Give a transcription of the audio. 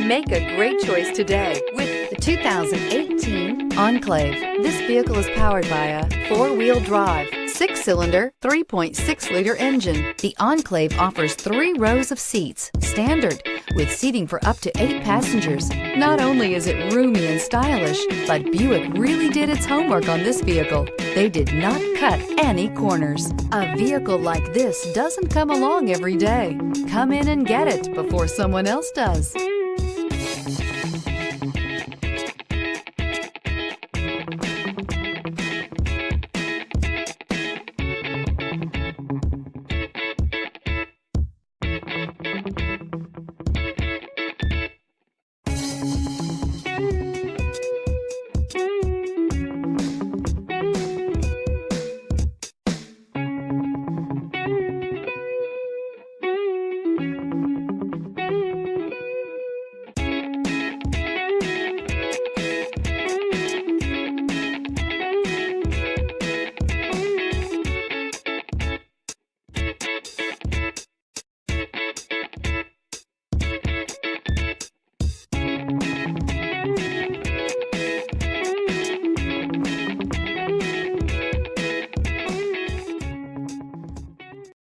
Make a great choice today with the 2018 Enclave. This vehicle is powered by a four-wheel drive, six-cylinder, 3.6-liter engine. The Enclave offers 3 rows of seats, standard, with seating for up to 8 passengers. Not only is it roomy and stylish, but Buick really did its homework on this vehicle. They did not cut any corners. A vehicle like this doesn't come along every day. Come in and get it before someone else does.